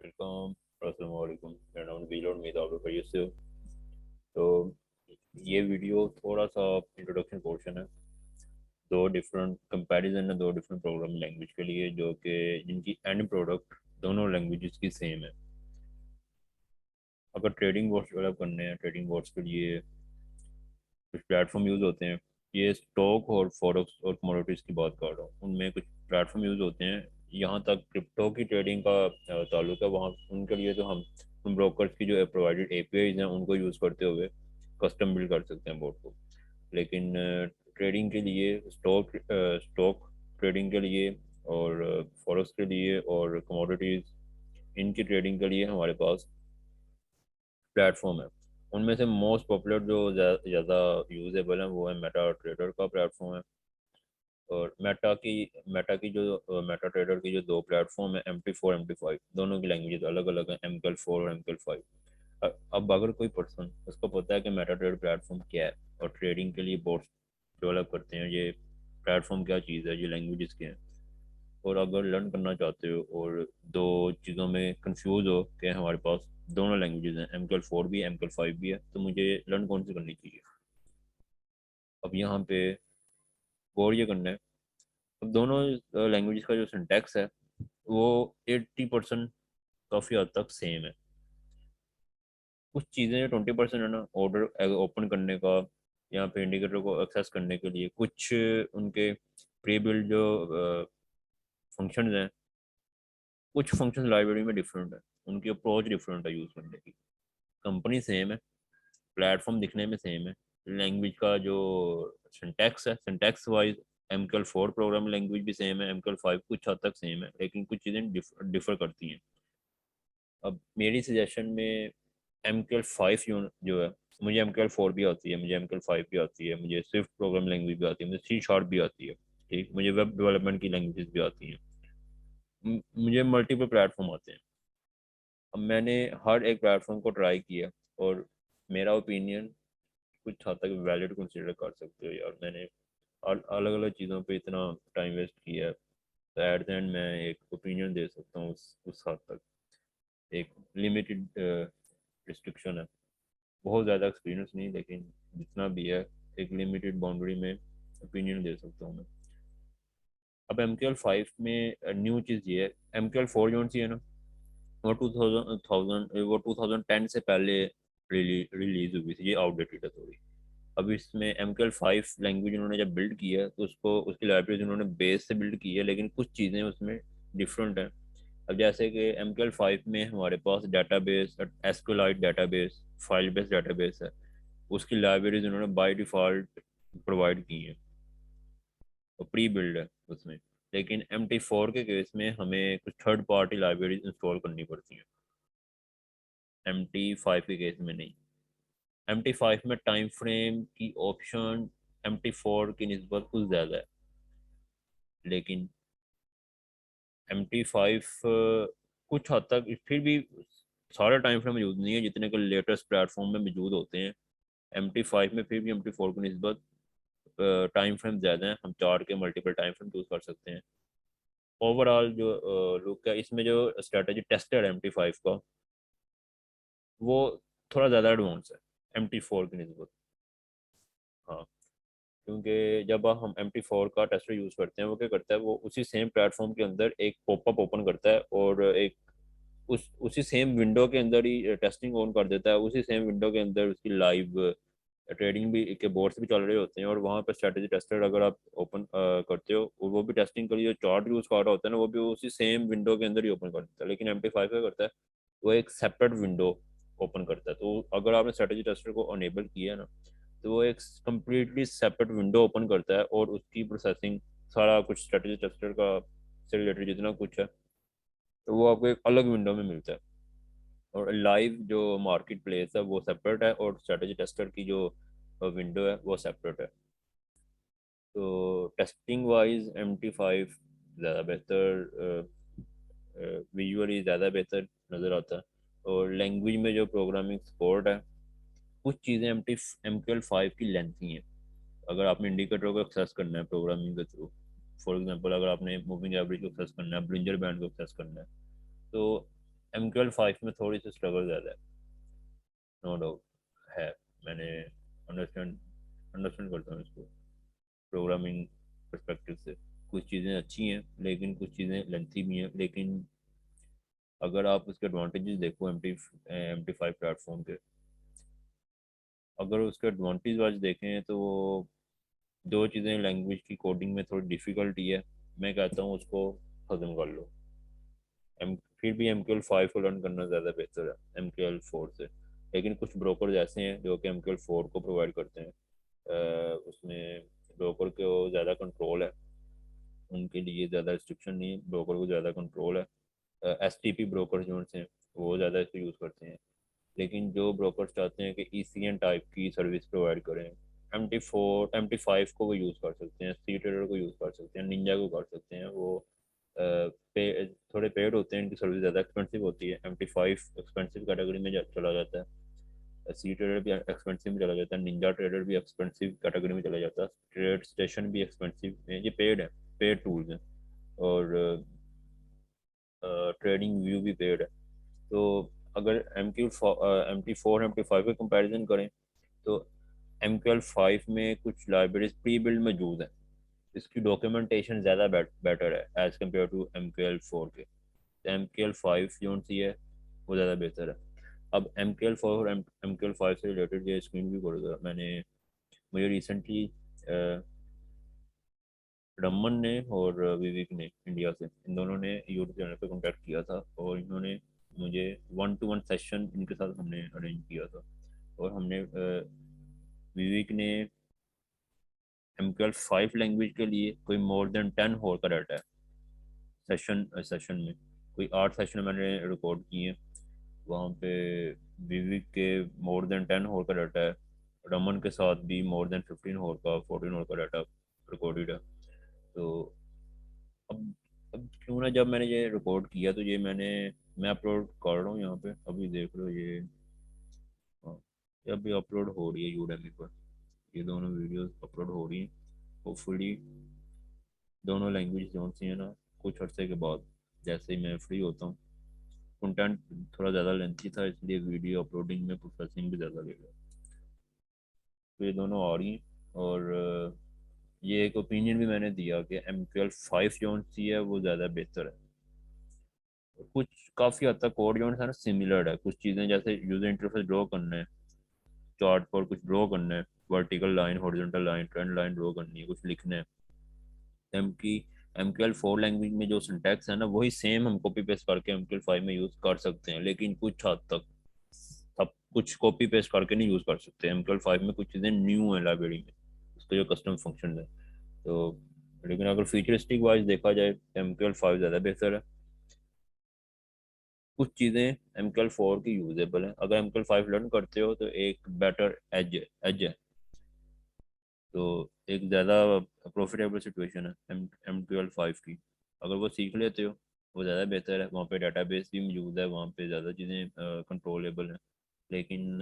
Welcome. अस्सलाम वालेकुम। मेरा नाम नबील और उम्मीद है आप लोग खैरियत से हो। तो ये वीडियो थोड़ा सा इंट्रोडक्शन पोर्शन है। दो डिफरेंट कंपैरिजन है, दो डिफरेंट प्रोग्रामिंग लैंग्वेज के लिए, जो कि जिनकी एंड प्रोडक्ट दोनों लैंग्वेजेस की सेम है। अगर ट्रेडिंग बोर्ड्स डेवलप करने हैं, ट्रेडिंग बोर्ड्स के लिए कुछ प्लेटफॉर्म यूज़ होते हैं। ये स्टॉक और फॉरेक्स और कमोडिटीज़ की बात कर रहा हूँ, उनमें कुछ प्लेटफॉर्म यूज़ होते हैं। यहाँ तक क्रिप्टो की ट्रेडिंग का ताल्लुक है, वहाँ उनके लिए तो हम उन ब्रोकर्स की जो प्रोवाइडेड एपीआईज हैं उनको यूज़ करते हुए कस्टम बिल्ड कर सकते हैं बोर्ड को। लेकिन ट्रेडिंग के लिए स्टॉक ट्रेडिंग के लिए और फॉरेक्स के लिए और कमोडिटीज़, इनकी ट्रेडिंग के लिए हमारे पास प्लेटफॉर्म है। उनमें से मोस्ट पॉपुलर जो ज़्यादा यूजेबल है वो है मेटा ट्रेडर का प्लेटफॉर्म है। और मेटा की जो मेटा ट्रेडर की जो दो प्लेटफॉर्म है, MT4 MT5, दोनों की लैंग्वेज अलग अलग है, MQL4 और MQL5। अब अगर कोई पर्सन उसको पता है कि मेटा ट्रेडर प्लेटफॉर्म क्या है और ट्रेडिंग के लिए बोट्स डेवलप करते हैं, ये प्लेटफॉर्म क्या चीज़ है, ये लैंग्वेजेस क्या है, और अगर लर्न करना चाहते हो और दो चीज़ों में कंफ्यूज हो कि हमारे पास दोनों लैंग्वेजेस हैं, MQL4 भी है, MQL5 भी है, तो मुझे लर्न कौन सी करनी चाहिए। अब यहाँ पे गौर ये करना है। अब दोनों लैंग्वेजेस का जो सिंटैक्स है वो 80% काफ़ी हद तक सेम है। कुछ चीज़ें 20% है ना, ऑर्डर ओपन करने का या फिर इंडिकेटर को एक्सेस करने के लिए कुछ उनके प्री बिल्ड जो फंक्शंस हैं, कुछ फंक्शन लाइब्रेरी में डिफरेंट है, उनकी अप्रोच डिफरेंट है यूज़ करने की। कंपनी सेम है, प्लेटफॉर्म दिखने में सेम है, लैंग्वेज का जो सिंटैक्स है, syntax wise MQL4 programming language भी सेम है, MQL5 कुछ हद तक सेम है, लेकिन कुछ चीज़ें डिफर करती हैं। अब मेरी सजेशन में MQL5 जो है, मुझे MQL4 भी आती है, मुझे MQL5 भी आती है, मुझे स्विफ्ट प्रोग्रामिंग लैंग्वेज भी आती है, मुझे C# भी आती है, ठीक, मुझे वेब डेवलपमेंट की लैंग्वेजेस भी आती हैं। मुझे मल्टीपल प्लेटफॉर्म आते हैं। अब मैंने हर एक प्लेटफॉर्म को ट्राई किया और मेरा ओपिनियन कुछ हद तक वैलिड कंसिडर कर सकते हो यार। मैंने अलग अलग चीज़ों पे इतना टाइम वेस्ट किया है, तो एट द एंड मैं एक ओपिनियन दे सकता हूँ उस हद तक। एक लिमिटेड रिस्ट्रिक्शन है, बहुत ज़्यादा एक्सपीरियंस नहीं, लेकिन जितना भी है एक लिमिटेड बाउंड्री में ओपिनियन दे सकता हूँ मैं। अब MQL5 में न्यू चीज़ ये है, MQL4 जो सी है ना, वो 2010 से पहले रिलीज हुई थी, ये आउटडेटेड है थोड़ी। अब इसमें MQL5 लैंग्वेज उन्होंने जब बिल्ड किया है तो उसको उसकी लाइब्रेरीज उन्होंने बेस से बिल्ड की है, लेकिन कुछ चीज़ें उसमें डिफरेंट हैं। अब जैसे कि MQL5 में हमारे पास database, SQLite database, file based database है, उसकी लाइब्रेरीज उन्होंने बाय डिफ़ॉल्ट प्रोवाइड की हैं और प्री बिल्ड है उसमें। लेकिन MT4 के केस में हमें कुछ थर्ड पार्टी लाइब्रेरीज इंस्टॉल करनी पड़ती हैं, MT5 के केस में नहीं। MT5 में टाइम फ्रेम की ऑप्शन MT4 की निस्बत कुछ ज़्यादा है, लेकिन MT5 कुछ हद तक फिर भी सारे टाइम फ्रेम मौजूद नहीं है जितने के लेटेस्ट प्लेटफॉर्म में मौजूद होते हैं। MT5 में फिर भी MT4 की निस्बत टाइम फ्रेम ज़्यादा है, हम 4 के मल्टीपल टाइम फ्रेम यूज़ कर सकते हैं। ओवरऑल जो लुक है इसमें, जो स्ट्रेटजी टेस्टेड है MT5 का, वो थोड़ा ज़्यादा एडवांस है MT4 की निस्बत। हाँ, क्योंकि जब हम MT4 का टेस्टर यूज़ करते हैं, वो क्या करता है, वो उसी सेम प्लेटफॉर्म के अंदर एक पॉपअप ओपन करता है और एक उसी सेम विंडो के अंदर ही टेस्टिंग ऑन कर देता है, उसी सेम विंडो के अंदर उसकी लाइव ट्रेडिंग भी के बोर्ड्स भी चल रहे होते हैं, और वहाँ पर स्ट्रेटेजी टेस्टर अगर आप ओपन करते हो और वो भी टेस्टिंग के लिए चार्ट यूज़ कर रहा होता है ना, वो भी उसी सेम विंडो के अंदर ही ओपन कर देता है। लेकिन MT5 क्या करता है, वो एक सेपरेट विंडो ओपन करता है। तो अगर आपने स्ट्रेटेजी टेस्टर को अनेबल किया है ना, तो वो एक कम्प्लीटली सेपरेट विंडो ओपन करता है और उसकी प्रोसेसिंग, सारा कुछ स्ट्रेटेजी टेस्टर का से रिलेटेड जितना कुछ है, तो वो आपको एक अलग विंडो में मिलता है। और लाइव जो मार्केट प्लेस है वो सेपरेट है, और स्ट्रेटेजी टेस्टर की जो विंडो है वो सेपरेट है। तो टेस्टिंग वाइज MT5 ज़्यादा बेहतर, विजुअली ज़्यादा बेहतर नज़र आता है। और लैंग्वेज में जो प्रोग्रामिंग सपोर्ट है, कुछ चीज़ें MQL5 की लेंथी हैं। अगर आपने इंडिकेटर को एक्सेस करना है प्रोग्रामिंग के थ्रू, फॉर एग्जांपल अगर आपने मूविंग एवरेज को एक्सेस करना है, ब्रिंजर बैंड को एक्सेस करना है, तो MQL5 में थोड़ी सी स्ट्रगल ज़्यादा है, नो डाउट है। मैंने अंडरस्टैंड अंडरस्टैंड करता हूँ इसको प्रोग्रामिंग पर्सपेक्टिव से। कुछ चीज़ें अच्छी हैं लेकिन कुछ चीज़ें लेंथी भी हैं, लेकिन अगर आप उसके एडवांटेजेस देखो MT5 प्लेटफॉर्म के, अगर उसके एडवांटेज वाइज देखें तो वो दो चीज़ें, लैंग्वेज की कोडिंग में थोड़ी डिफ़िकल्टी है, मैं कहता हूँ उसको ख़त्म कर लो। एम फिर भी MQL5 को लर्न करना ज़्यादा बेहतर है MQL4 से। लेकिन कुछ ब्रोकर ऐसे हैं जो कि MQL4 को प्रोवाइड करते हैं, उसमें ब्रोकर को ज़्यादा कंट्रोल है, उनके लिए ज़्यादा रिस्ट्रिक्शन नहीं है, ब्रोकर को ज़्यादा कंट्रोल है। STP ब्रोकर जो हैं वो ज़्यादा इसको यूज़ करते हैं। लेकिन जो ब्रोकर्स चाहते हैं कि ECN टाइप की सर्विस प्रोवाइड करें, MT5 को वो यूज़ कर सकते हैं, सी ट्रेडर को यूज़ कर सकते हैं, निंजा को कर सकते हैं। वो थोड़े पेड होते हैं, इनकी सर्विस ज़्यादा एक्सपेंसिव होती है। MT5 एक्सपेंसिव कैटेगरी में चला जाता है, सी ट्रेडर भी एक्सपेंसिव में चला जाता है, निंजा ट्रेडर भी एक्सपेंसिव कैटेगरी में चला जाता है, ट्रेड स्टेशन भी एक्सपेंसिव है। ये पेड है, पेड टूल्स हैं। और ट्रेडिंग व्यू भी पेड है। तो अगर MT4 MT5 का कंपैरिजन करें तो MQL5 में कुछ लाइब्रेरीज प्री बिल्ड मौजूद है, इसकी डॉक्यूमेंटेशन ज़्यादा बेटर है एज़ कम्पेयर टू MQL4 के। तो MQL5 जो सी है वो ज़्यादा बेहतर है। अब MQL4 और MQL5 से रिलेटेड ये स्क्रीन भी करूँगा मैंने। मुझे रिसेंटली रमन ने और विवेक ने इंडिया से, इन दोनों ने यूट्यूब चैनल पे कांटेक्ट किया था और इन्होंने मुझे 1-to-1 सेशन इनके साथ हमने अरेंज किया था। और हमने विवेक ने MQL5 लैंग्वेज के लिए कोई मोर देन 10 होर का डाटा है सेशन में। कोई 8 सेशन मैंने रिकॉर्ड किए हैं वहाँ पे। विवेक के मोर देन 10 होर का डाटा है, रमन के साथ भी मोर देन 15 होर का 14 होर का डाटा रिकॉर्डेड है। तो अब क्यों ना, जब मैंने ये रिकॉर्ड किया तो ये मैं अपलोड कर रहा हूँ यहाँ पे, अभी देख लो ये। हाँ, ये अभी अपलोड हो रही है यूडेमी पर, ये दोनों वीडियोस अपलोड हो रही हैं। होपफुली दोनों लैंग्वेज जो सी है ना, कुछ अर्से के बाद जैसे ही मैं फ्री होता हूँ, कंटेंट थोड़ा ज़्यादा लेंथी था इसलिए वीडियो अपलोडिंग में प्रोसेसिंग भी ज़्यादा लेगा। तो ये दोनों आ रही हैं। और ये एक ओपिनियन भी मैंने दिया कि MQL5 जो सी है वो ज़्यादा बेहतर है। कुछ काफ़ी हद तक कोड जो है ना सिमिलर है, कुछ चीज़ें जैसे यूज़र इंटरफेस ड्रॉ करना है, चार्ट पर कुछ ड्रॉ करना है, vertical line, horizontal line, trend line draw करनी है, कुछ लिखना है। एम की MQL4 लैंग्वेज में जो सिंटैक्स है ना वही सेम हम कॉपी पेस्ट करके MQL5 में यूज़ कर सकते हैं, लेकिन कुछ हद तक। सब कुछ कॉपी पेस्ट करके नहीं यूज़ कर सकते। MQL5 में कुछ चीज़ें न्यू है लाइब्रेरी में, उसके जो कस्टम फंक्शन है। तो लेकिन अगर फीचरिस्टिक वाइज देखा जाए MQL5 ज़्यादा बेहतर है। कुछ चीज़ें MQL4 की यूजेबल है, अगर MQL5 लर्न करते हो तो एक बेटर एज है। तो एक ज़्यादा प्रॉफिटेबल सिचुएशन है MQL5 की, अगर वो सीख लेते हो वो ज़्यादा बेहतर है। वहाँ पे डेटाबेस भी मौजूद है, वहाँ पे ज़्यादा चीज़ें कंट्रोलेबल हैं। लेकिन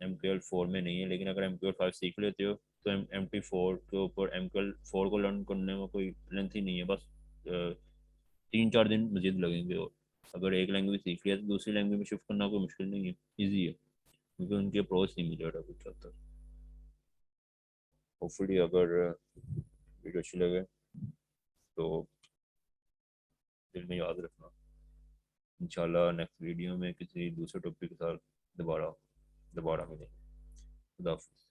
MQL4 में नहीं है। लेकिन अगर MQL5 सीख लेते हो तो MT4 के ऊपर MQL4 को लर्न करने में कोई लेंथ ही नहीं है, बस 3-4 दिन मजीद लगेंगे। और अगर एक लैंग्वेज सीख लिया तो दूसरी लैंग्वेज में शिफ्ट करना कोई मुश्किल नहीं है, ईजी है, क्योंकि उनके अप्रोच सिमिलर है कुछ हद तक। होपफुली अगर वीडियो अच्छी लगे तो दिल में याद रखना। इंशाल्लाह नेक्स्ट वीडियो में किसी दूसरे टॉपिक के साथ दोबारा दोबारा मिलेंगे। खुदा हाफिज़।